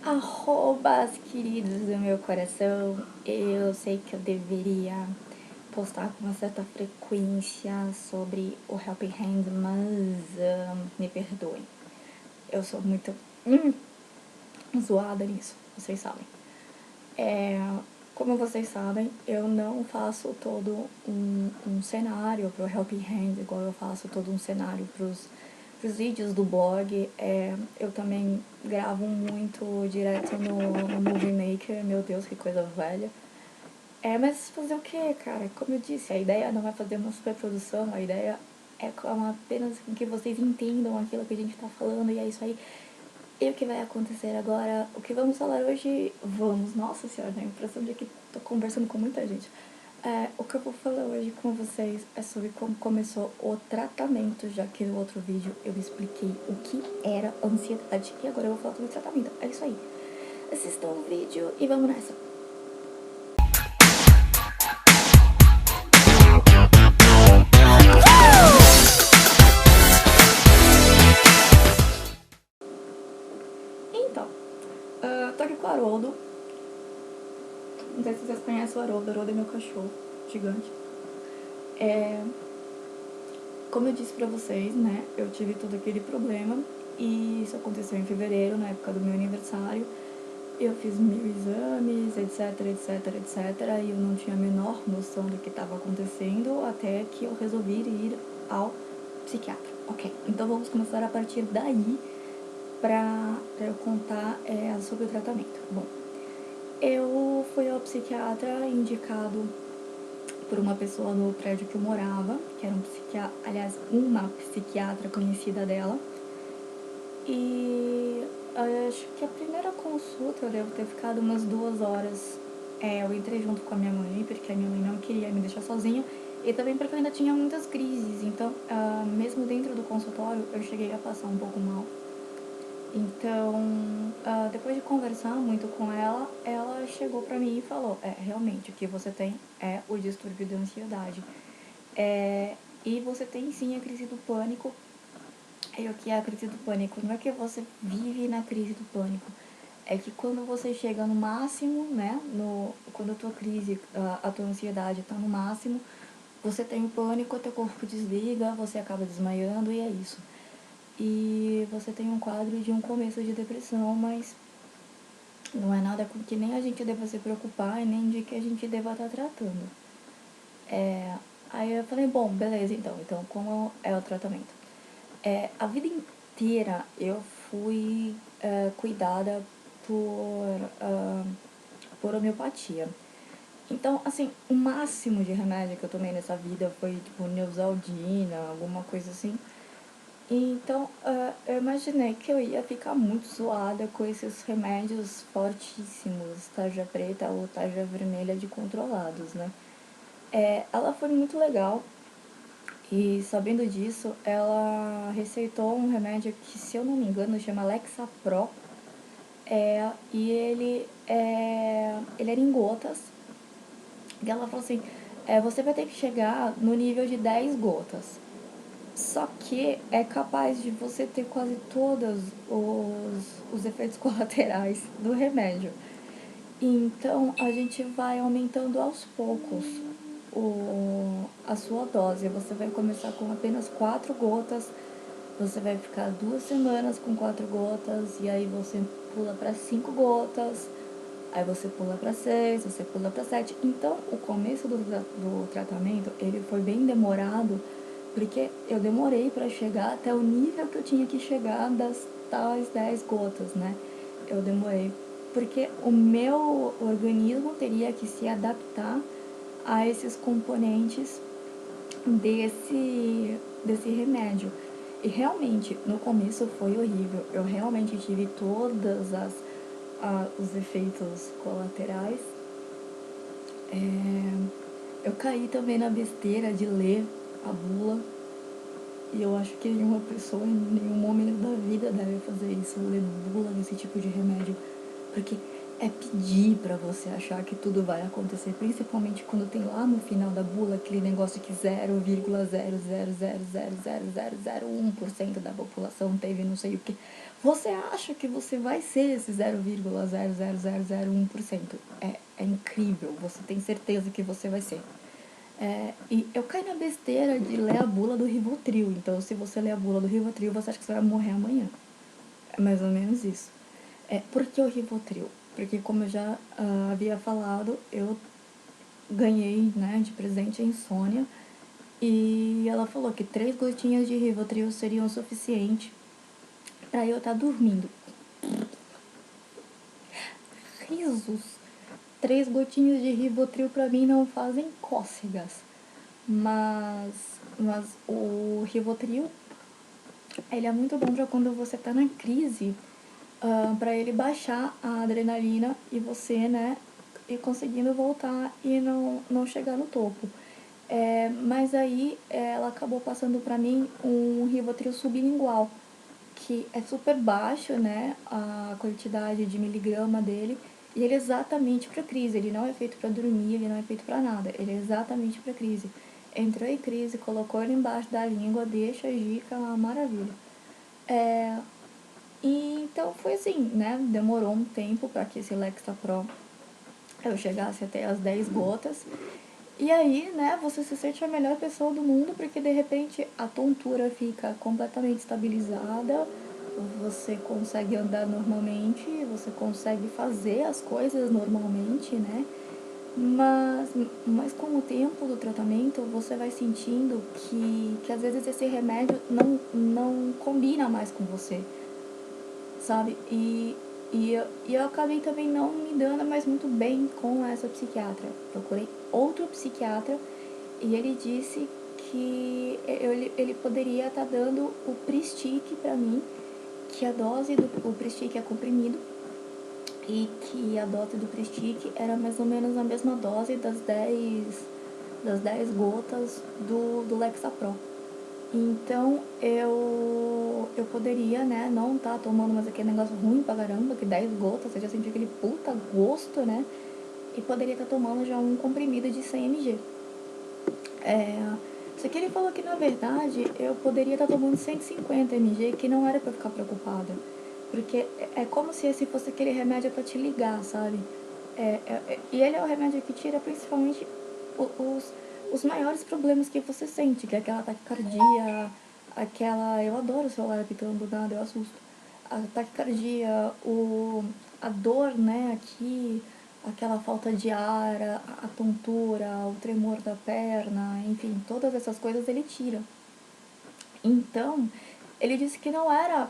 Arrobas queridos do meu coração, eu sei que eu deveria postar com uma certa frequência sobre o Helping Hand, mas me perdoem. Eu sou muito zoada nisso, vocês sabem. Como vocês sabem, eu não faço todo um cenário pro Helping Hand, igual eu faço todo um cenário pros vídeos do blog. Eu também gravo muito direto no Movie Maker, meu Deus, que coisa velha. Mas fazer o que, cara? Como eu disse, a ideia não é fazer uma superprodução, a ideia é apenas que vocês entendam aquilo que a gente tá falando, e é isso aí. E o que vai acontecer agora? O que vamos falar hoje? Nossa senhora, dá a impressão de que tô conversando com muita gente. O que eu vou falar hoje com vocês é sobre como começou o tratamento, já que no outro vídeo eu expliquei o que era ansiedade e agora eu vou falar sobre tratamento. É isso aí. Assistam o vídeo e vamos nessa. Então, tô aqui com o Haroldo. Não sei se vocês conhecem o Haroldo. O Haroldo é meu cachorro gigante. Como eu disse pra vocês, né, eu tive todo aquele problema e isso aconteceu em fevereiro, na época do meu aniversário. Eu fiz 1000 exames, etc, etc, etc, e eu não tinha a menor noção do que estava acontecendo até que eu resolvi ir ao psiquiatra. Ok, então vamos começar a partir daí pra eu contar sobre o tratamento. Bom, eu fui ao psiquiatra indicado por uma pessoa no prédio que eu morava, que era uma psiquiatra conhecida dela. E acho que a primeira consulta eu devo ter ficado umas 2 horas. Eu entrei junto com a minha mãe, porque a minha mãe não queria me deixar sozinha. E também porque eu ainda tinha muitas crises. Então, mesmo dentro do consultório, eu cheguei a passar um pouco mal. Então, depois de conversar muito com ela, ela chegou pra mim e falou: realmente, o que você tem é o distúrbio de ansiedade. E você tem sim a crise do pânico. E o que é a crise do pânico? Não é que você vive na crise do pânico. É que quando você chega no máximo, né? Quando a tua crise, a tua ansiedade tá no máximo, você tem o pânico, teu corpo desliga, você acaba desmaiando e é isso. E você tem um quadro de um começo de depressão, mas não é nada com que nem a gente deva se preocupar e nem de que a gente deva estar tratando. Aí eu falei, bom, beleza, então como é o tratamento? A vida inteira eu fui cuidada por homeopatia. Então, assim, o máximo de remédio que eu tomei nessa vida foi, tipo, Neosaldina, alguma coisa assim. Então, eu imaginei que eu ia ficar muito zoada com esses remédios fortíssimos, tarja preta ou tarja vermelha de controlados, né? Ela foi muito legal e, sabendo disso, ela receitou um remédio que, se eu não me engano, chama Lexapro. E ele era em gotas. E ela falou assim, você vai ter que chegar no nível de 10 gotas. Só que é capaz de você ter quase todos os efeitos colaterais do remédio. Então, a gente vai aumentando aos poucos a sua dose. Você vai começar com apenas 4 gotas, você vai ficar 2 semanas com 4 gotas, e aí você pula para 5 gotas, aí você pula para 6, você pula para 7. Então, o começo do tratamento, ele foi bem demorado, porque eu demorei para chegar até o nível que eu tinha que chegar das tais 10 gotas, né? Eu demorei porque o meu organismo teria que se adaptar a esses componentes desse remédio. E realmente, no começo foi horrível. Eu realmente tive todos os efeitos colaterais. Eu caí também na besteira de ler a bula. E eu acho que nenhuma pessoa em nenhum momento da vida deve fazer isso, ler bula desse tipo de remédio. Porque é pedir pra você achar que tudo vai acontecer, principalmente quando tem lá no final da bula aquele negócio que 0,000000001% da população teve não sei o que. Você acha que você vai ser esse 0,00001%. É incrível, você tem certeza que você vai ser. E eu caí na besteira de ler a bula do Rivotril. Então, se você ler a bula do Rivotril, você acha que você vai morrer amanhã. É mais ou menos isso. Por que o Rivotril? Porque, como eu já havia falado, eu ganhei, né, de presente a insônia. E ela falou que 3 gotinhas de Rivotril seriam o suficiente para eu estar dormindo. Risos. 3 gotinhas de Rivotril pra mim não fazem cócegas. Mas o Rivotril, ele é muito bom pra quando você tá na crise, pra ele baixar a adrenalina e você, né, ir conseguindo voltar e não chegar no topo. Mas aí ela acabou passando pra mim um Rivotril sublingual, que é super baixo, né, a quantidade de miligrama dele, e ele é exatamente para crise, ele não é feito para dormir, ele não é feito para nada, ele é exatamente para crise. Entrou em crise, colocou ele embaixo da língua, deixa a dica, uma maravilha. E então foi assim, né, demorou um tempo para que esse Lexapro eu chegasse até as 10 gotas. E aí, né, você se sente a melhor pessoa do mundo, porque de repente a tontura fica completamente estabilizada, você consegue andar normalmente, você consegue fazer as coisas normalmente, né? Mas, mas com o tempo do tratamento, você vai sentindo que às vezes esse remédio não combina mais com você, sabe? E eu acabei também não me dando mais muito bem com essa psiquiatra. Procurei outro psiquiatra e ele disse que ele poderia estar dando o Pristic pra mim, que a dose do o Pristic é comprimido e que a dose do Pristic era mais ou menos a mesma dose das 10 gotas do Lexapro. Então eu poderia, né, não tá tomando mais aquele negócio ruim pra caramba, que 10 gotas, você já sentiu aquele puta gosto, né? E poderia estar tomando já um comprimido de 100 mg. Só que ele falou que na verdade eu poderia estar tomando 150 mg, que não era pra eu ficar preocupada. Porque é como se esse fosse aquele remédio pra te ligar, sabe? E ele é o remédio que tira principalmente os maiores problemas que você sente, que é aquela taquicardia, aquela. Eu adoro o celular apitando do nada, eu assusto. A taquicardia, a dor, né, aqui, aquela falta de ar, a tontura, o tremor da perna, enfim, todas essas coisas ele tira. Então, ele disse que não era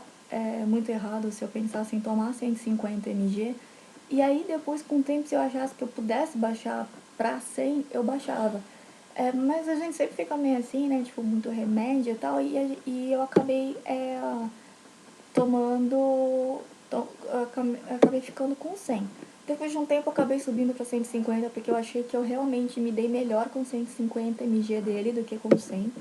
muito errado se eu pensasse em tomar 150 mg. E aí, depois, com o tempo, se eu achasse que eu pudesse baixar pra 100, eu baixava. Mas a gente sempre fica meio assim, né? Tipo, muito remédio e tal. E eu acabei tomando. Acabei ficando com 100. Depois de um tempo, eu acabei subindo pra 150, porque eu achei que eu realmente me dei melhor com 150 mg dele do que com 100.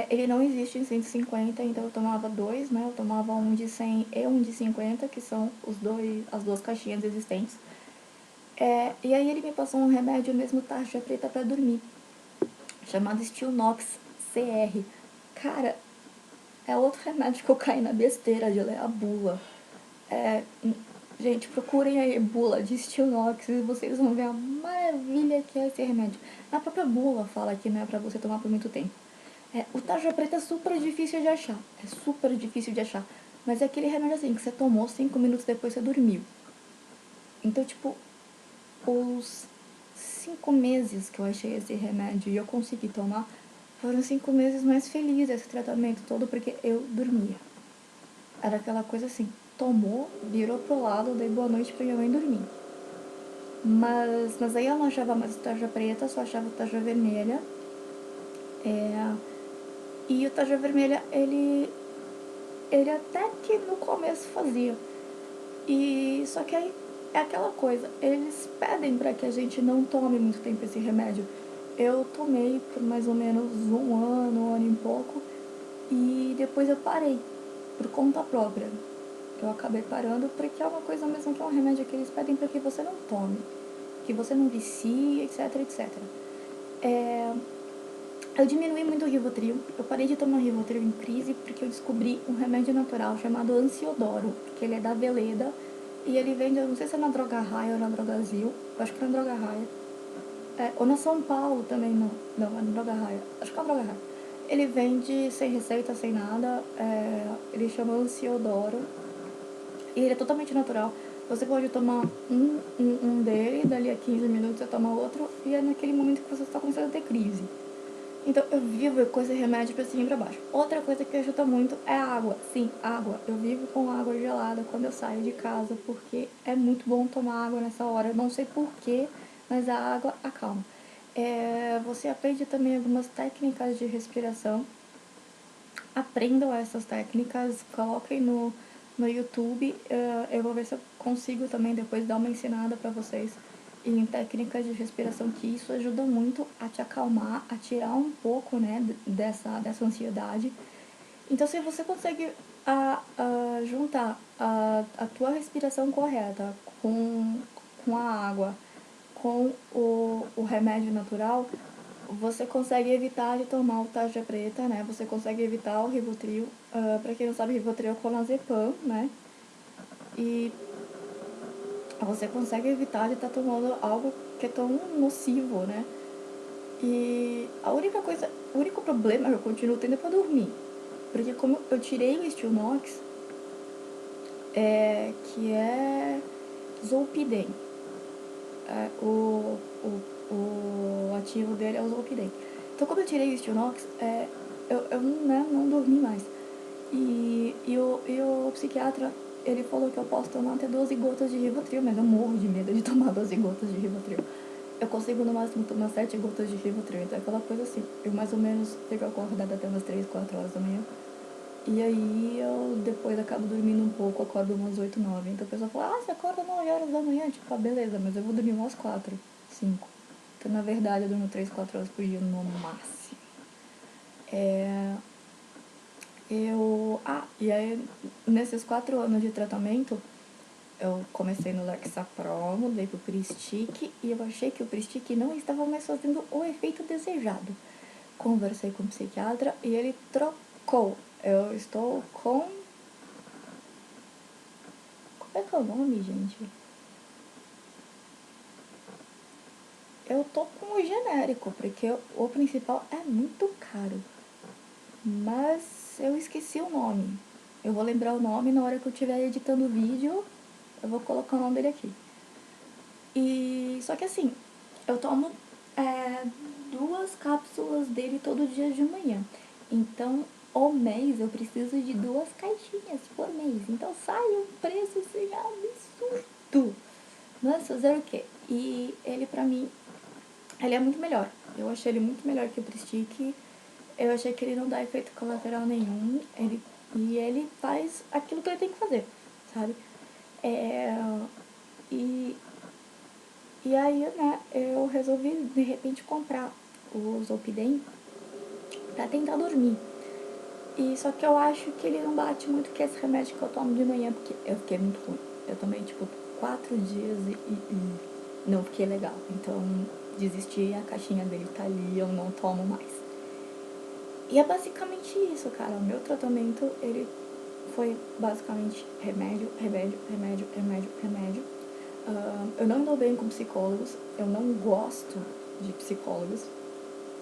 Ele não existe em 150, então eu tomava dois, né? Eu tomava um de 100 e um de 50, que são as duas caixinhas existentes. E aí ele me passou um remédio mesmo tarja preta pra dormir, chamado Stilnox CR. Cara, é outro remédio que eu caí na besteira de ler a bula. Gente, procurem aí bula de Stilnox e vocês vão ver a maravilha que é esse remédio. Na própria bula fala que não é pra você tomar por muito tempo. O tarja preta é super difícil de achar. É super difícil de achar. Mas é aquele remédio assim que você tomou 5 minutos depois você dormiu. Então, tipo, os 5 meses que eu achei esse remédio e eu consegui tomar foram 5 meses mais felizes esse tratamento todo porque eu dormia. Era aquela coisa assim, tomou, virou pro lado, dei boa noite pra minha mãe dormir. Mas aí eu não achava mais o tarja preta, só achava o tarja vermelha. E o tarja vermelha, ele até que no começo fazia. E só que aí é aquela coisa, eles pedem para que a gente não tome muito tempo esse remédio. Eu tomei por mais ou menos um ano e pouco, e depois eu parei, por conta própria. eu acabei parando porque é uma coisa mesmo que é um remédio que eles pedem para que você não tome, que você não vicie, etc, etc. Eu diminui muito o Rivotril, eu parei de tomar Rivotril em crise porque eu descobri um remédio natural chamado Ansiodoro, que ele é da Veleda, e ele vende, eu não sei se é na Droga Raia ou na Drogazil, eu acho que é na Droga Raia, ou na São Paulo também, não, é na Droga Raia, acho que é na Droga Raia. Ele vende sem receita, sem nada, ele chama Ansiodoro, e ele é totalmente natural. Você pode tomar um dele, dali a 15 minutos você toma outro, e é naquele momento que você está começando a ter crise. Então, eu vivo com esse remédio pra cima e pra baixo. Outra coisa que ajuda muito é a água. Sim, água. Eu vivo com água gelada quando eu saio de casa, porque é muito bom tomar água nessa hora. Eu não sei porquê, mas a água acalma. Você aprende também algumas técnicas de respiração. Aprendam essas técnicas, coloquem no YouTube. Eu vou ver se eu consigo também depois dar uma ensinada pra vocês em técnicas de respiração, que isso ajuda muito a te acalmar, a tirar um pouco, né, dessa ansiedade. Então, se você consegue juntar a tua respiração correta com a água, com o remédio natural, você consegue evitar de tomar o tarja preta, né? Você consegue evitar o Rivotril. Pra quem não sabe, Rivotril é clonazepam, né? E você consegue evitar de estar tomando algo que é tão nocivo, né? E o único problema que eu continuo tendo é pra dormir. Porque como eu tirei o Stilnox, que é Zolpidem. O ativo dele é o Zolpidem. Então, como eu tirei o Stilnox, eu não dormi mais. E o psiquiatra, ele falou que eu posso tomar até 12 gotas de Rivotril, mas eu morro de medo de tomar 12 gotas de Rivotril. Eu consigo no máximo tomar 7 gotas de Rivotril, então é aquela coisa assim. Eu mais ou menos fico acordada até umas 3, 4 horas da manhã. E aí eu depois acabo dormindo um pouco, acordo umas 8, 9. Então a pessoa fala, você acorda 9 horas da manhã? Tipo, beleza, mas eu vou dormir umas 4, 5. Então na verdade eu durmo 3, 4 horas por dia no máximo. E aí nesses 4 anos de tratamento, eu comecei no Lexapro, mudei pro Pristic e eu achei que o Pristic não estava mais fazendo o efeito desejado. Conversei com o psiquiatra e ele trocou. Eu estou com... Como é que é o nome, gente? Eu tô com o genérico, porque o principal é muito caro. Mas eu esqueci o nome. Eu vou lembrar o nome na hora que eu estiver editando o vídeo. Eu vou colocar o nome dele aqui. E só que assim, eu tomo 2 cápsulas dele todo dia de manhã. Então, ao mês eu preciso de 2 caixinhas por mês. Então sai um preço assim absurdo. Mas fazer o quê? E ele pra mim, ele é muito melhor. Eu achei ele muito melhor que o Pristic. Eu achei que ele não dá efeito colateral nenhum. E ele faz aquilo que ele tem que fazer, sabe? E E aí, né, eu resolvi de repente comprar o Zolpidem pra tentar dormir. E só que eu acho que ele não bate muito com esse remédio que eu tomo de manhã, porque eu fiquei muito ruim. Eu tomei tipo 4 dias e não fiquei legal. Então desisti, a caixinha dele tá ali, eu não tomo mais. E é basicamente isso, cara. O meu tratamento, ele foi basicamente remédio, remédio, remédio, remédio, remédio. Eu não dou bem com psicólogos, eu não gosto de psicólogos.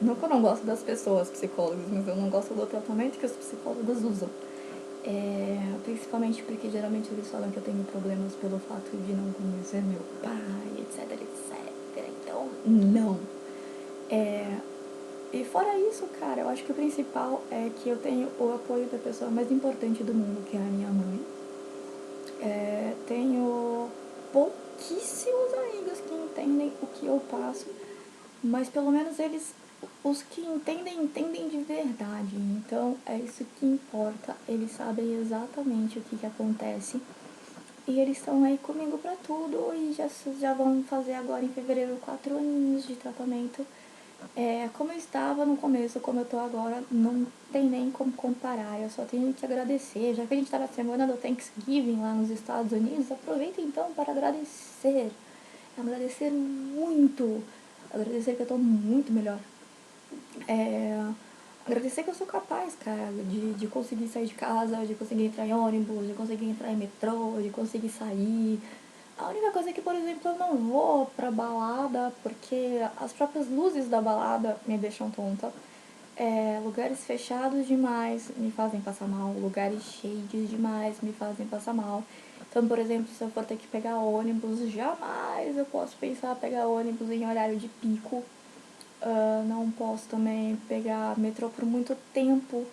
Não que eu não gosto das pessoas psicólogas, mas eu não gosto do tratamento que os psicólogos usam. Principalmente porque geralmente eles falam que eu tenho problemas pelo fato de não conhecer meu pai, etc, etc. Então, não. E fora isso, cara, eu acho que o principal é que eu tenho o apoio da pessoa mais importante do mundo, que é a minha mãe. Tenho pouquíssimos amigos que entendem o que eu passo, mas pelo menos eles, os que entendem, entendem de verdade. Então é isso que importa. Eles sabem exatamente o que acontece. E eles estão aí comigo pra tudo. E já vão fazer agora em fevereiro 4 aninhos de tratamento. Como eu estava no começo, como eu tô agora, não tem nem como comparar. Eu só tenho que agradecer. Já que a gente tá na semana do Thanksgiving lá nos Estados Unidos, aproveita então para agradecer. Agradecer muito. Agradecer que eu tô muito melhor. É, agradecer que eu sou capaz, cara, de conseguir sair de casa, de conseguir entrar em ônibus, de conseguir entrar em metrô, de conseguir sair. A única coisa é que, por exemplo, eu não vou pra balada porque as próprias luzes da balada me deixam tonta. Lugares fechados demais me fazem passar mal, lugares cheios demais me fazem passar mal. Então, por exemplo, se eu for ter que pegar ônibus, jamais eu posso pensar em pegar ônibus em horário de pico. Não posso também pegar metrô por muito tempo,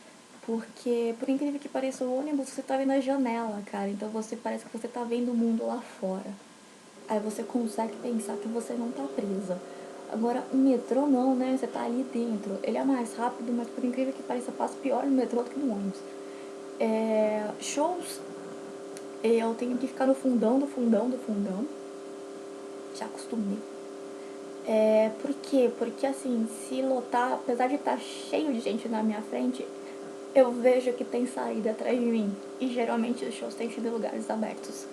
porque, por incrível que pareça, o ônibus você tá vendo a janela, cara. Então você parece que você tá vendo o mundo lá fora. Aí você consegue pensar que você não tá presa. Agora, o metrô não, né? Você tá ali dentro. Ele é mais rápido, mas por incrível que pareça, passa pior no metrô do que no ônibus. Shows, eu tenho que ficar no fundão do fundão do fundão. Já acostumei. Por quê? Porque assim, se lotar, apesar de estar cheio de gente na minha frente, eu vejo que tem saída atrás de mim. E geralmente os shows têm sido em lugares abertos.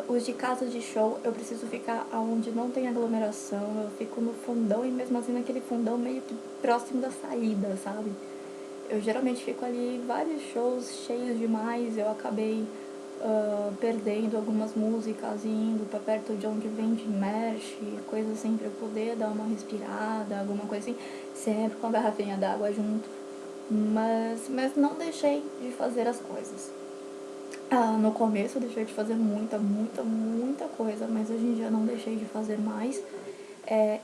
Os de casa de show, eu preciso ficar onde não tem aglomeração. Eu fico no fundão e mesmo assim naquele fundão meio que próximo da saída, sabe? Eu geralmente fico ali vários shows cheios demais. Eu acabei perdendo algumas músicas e indo pra perto de onde vende merch, coisa assim, pra eu poder dar uma respirada, alguma coisa assim, sempre com a garrafinha d'água junto. Mas não deixei de fazer as coisas. No começo eu deixei de fazer muita coisa, mas hoje em dia não deixei de fazer mais.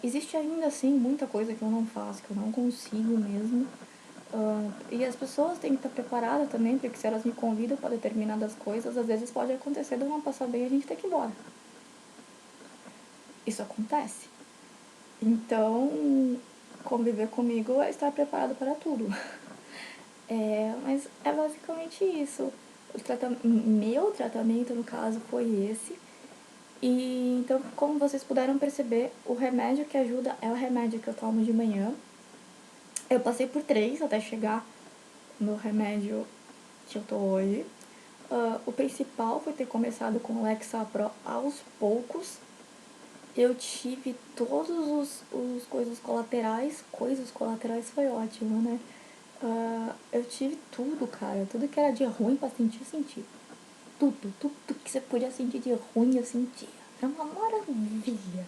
Existe ainda assim muita coisa que eu não faço, que eu não consigo mesmo. E as pessoas têm que estar preparadas também, porque se elas me convidam para determinadas coisas, às vezes pode acontecer de eu não passar bem e a gente ter que ir embora. Isso acontece. Então, conviver comigo é estar preparado para tudo. Mas é basicamente isso. Meu tratamento, no caso, foi esse. E então, como vocês puderam perceber, o remédio que ajuda é o remédio que eu tomo de manhã. Eu passei por 3 até chegar no remédio que eu tô hoje. O principal foi ter começado com o Lexapro aos poucos. Eu tive todos os coisas colaterais foi ótimo, né? Eu tive tudo, cara. Tudo que era de ruim pra sentir, eu senti. Tudo que você podia sentir de ruim, eu sentia. Era uma maravilha.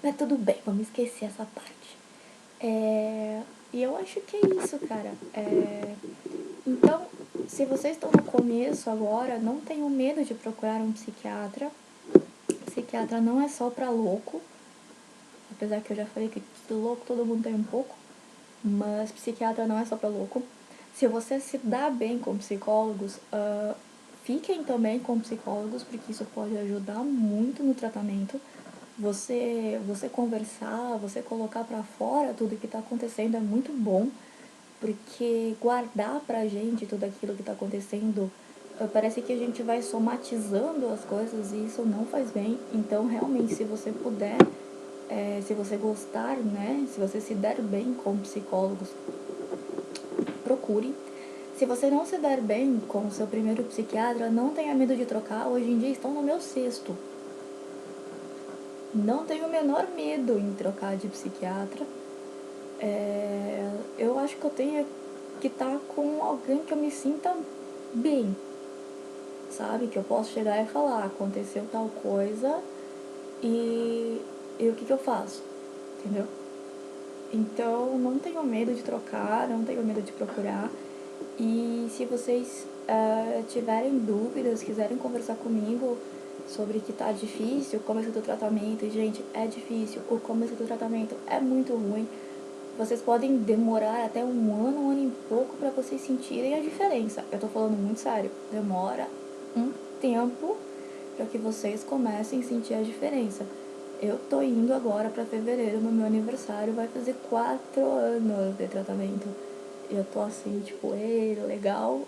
Mas tudo bem, vamos esquecer essa parte. E eu acho que é isso, cara. Então, se vocês estão no começo agora, não tenham medo de procurar um psiquiatra. Psiquiatra não é só pra louco, apesar que eu já falei que louco todo mundo tem um pouco, mas psiquiatra não é só pra louco. Se você se dá bem com psicólogos, fiquem também com psicólogos, porque isso pode ajudar muito no tratamento. Você conversar, você colocar pra fora tudo que tá acontecendo é muito bom, porque guardar pra gente tudo aquilo que tá acontecendo, parece que a gente vai somatizando as coisas e isso não faz bem. Então, realmente, se você puder, se você gostar, né, se você se der bem com psicólogos, procure. Se você não se der bem com o seu primeiro psiquiatra, não tenha medo de trocar. Hoje em dia estão no meu sexto. Não tenho o menor medo em trocar de psiquiatra. Eu acho que eu tenho que estar com alguém que eu me sinta bem, sabe? Que eu posso chegar e falar, aconteceu tal coisa e o que eu faço, entendeu? Então, não tenho medo de trocar, não tenho medo de procurar. E se vocês tiverem dúvidas, quiserem conversar comigo sobre que tá difícil, o começo do tratamento, gente, é difícil, o começo do tratamento é muito ruim. Vocês podem demorar até um ano e pouco para vocês sentirem a diferença. Eu tô falando muito sério, demora um tempo para que vocês comecem a sentir a diferença. Eu tô indo agora para fevereiro, no meu aniversário, vai fazer 4 anos de tratamento. Eu tô assim, tipo, ei, legal,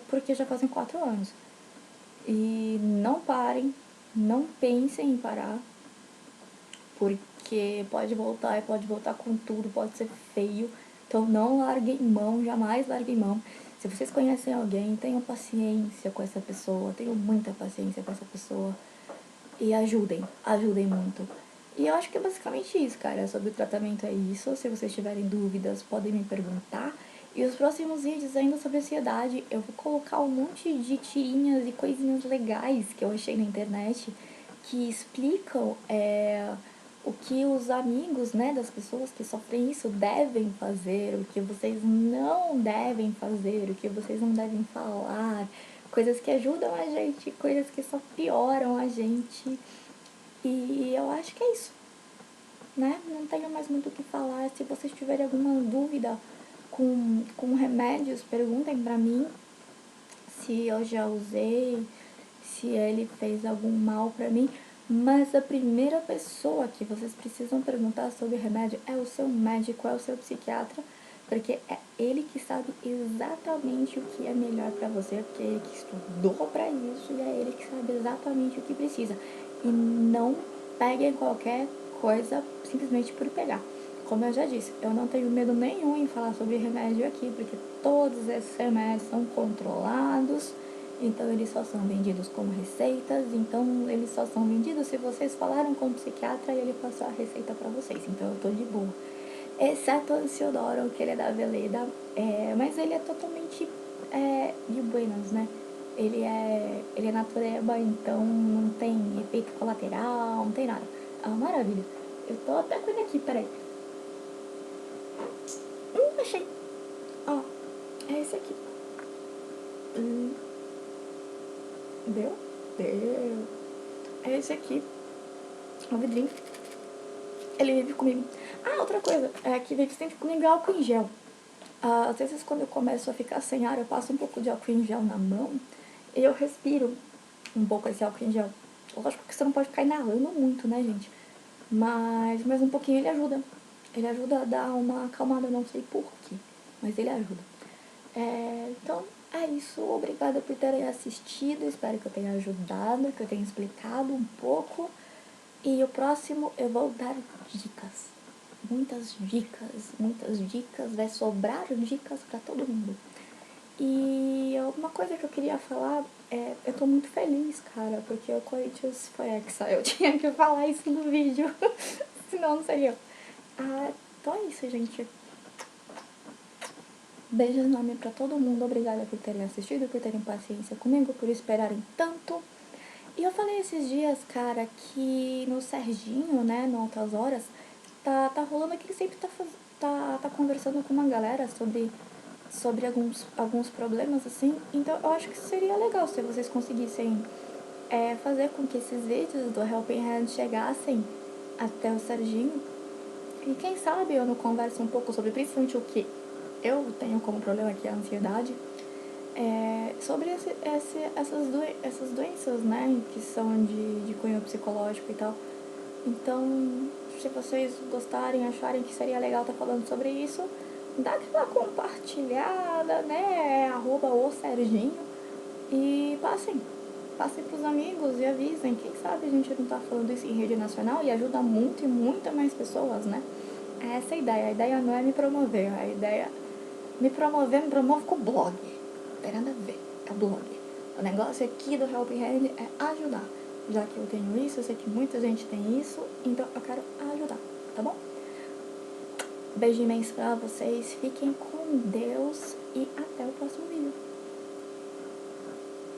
porque já fazem 4 anos. E não parem, não pensem em parar, porque pode voltar e pode voltar com tudo, pode ser feio. Então não larguem mão, jamais larguem mão. Se vocês conhecem alguém, tenham paciência com essa pessoa, tenham muita paciência com essa pessoa. E ajudem muito. E eu acho que é basicamente isso, cara. Sobre o tratamento é isso. Se vocês tiverem dúvidas, podem me perguntar. E os próximos vídeos ainda sobre ansiedade, eu vou colocar um monte de tirinhas e coisinhas legais que eu achei na internet que explicam o que os amigos, né, das pessoas que sofrem isso devem fazer, o que vocês não devem fazer, o que vocês não devem falar, coisas que ajudam a gente, coisas que só pioram a gente. E eu acho que é isso, né? Não tenho mais muito o que falar. Se vocês tiverem alguma dúvida com remédios, perguntem pra mim se eu já usei, se ele fez algum mal pra mim. Mas a primeira pessoa que vocês precisam perguntar sobre remédio é o seu médico, é o seu psiquiatra, porque é ele que sabe exatamente o que é melhor pra você, porque é ele que estudou pra isso e é ele que sabe exatamente o que precisa. E não peguem qualquer coisa simplesmente por pegar. Como eu já disse, eu não tenho medo nenhum em falar sobre remédio aqui, porque todos esses remédios são controlados, então eles só são vendidos como receitas, então eles só são vendidos se vocês falaram com o psiquiatra e ele passou a receita pra vocês, então eu tô de boa. Exceto o Ansiodoro, que ele é da Veleda, mas ele é totalmente de buenas, né? Ele é natureba, então não tem efeito colateral, não tem nada. Ah, maravilha. Eu tô até com ele aqui, peraí. Achei. Ó, é esse aqui. Deu? Deu. É esse aqui. O vidrinho. Ele vive comigo. Ah, outra coisa. É que vive sempre comigo é álcool em gel. Às vezes quando eu começo a ficar sem ar, eu passo um pouco de álcool em gel na mão e eu respiro um pouco esse álcool em gel. Lógico que você não pode ficar inalando muito, né, gente? Mas um pouquinho ele ajuda. Ele ajuda a dar uma acalmada, não sei porquê, mas ele ajuda. Então, é isso. Obrigada por terem assistido. Espero que eu tenha ajudado, que eu tenha explicado um pouco. E o próximo eu vou dar dicas. Muitas dicas, muitas dicas. Vai sobrar dicas pra todo mundo. E uma coisa que eu queria falar eu tô muito feliz, cara, porque o Corinthians foi hexa. Eu tinha que falar isso no vídeo, senão não seria. Então é isso, gente. Beijo enorme pra todo mundo. Obrigada por terem assistido, por terem paciência comigo, por esperarem tanto. E eu falei esses dias, cara, que no Serginho, né, no Altas Horas, tá rolando que ele sempre tá conversando com uma galera sobre alguns problemas, assim. Então eu acho que seria legal se vocês conseguissem fazer com que esses vídeos do Helping Hand chegassem até o Serginho. E quem sabe eu não converso um pouco sobre principalmente o que eu tenho como problema, que é a ansiedade, sobre essas doenças, né, que são de cunho psicológico e tal. Então, se vocês gostarem, acharem que seria legal estar falando sobre isso, dá aquela compartilhada, né, @o Serginho, e passem pros amigos e avisem. Quem sabe a gente não tá falando isso em rede nacional e ajuda muito e muitas mais pessoas, né? Essa é a ideia não é me promover, a ideia me promovo com o blog. Não tem nada a ver, é blog. O negócio aqui do Helping Hand é ajudar. Já que eu tenho isso, eu sei que muita gente tem isso, então eu quero ajudar, tá bom? Beijo imenso pra vocês, fiquem com Deus e até o próximo vídeo.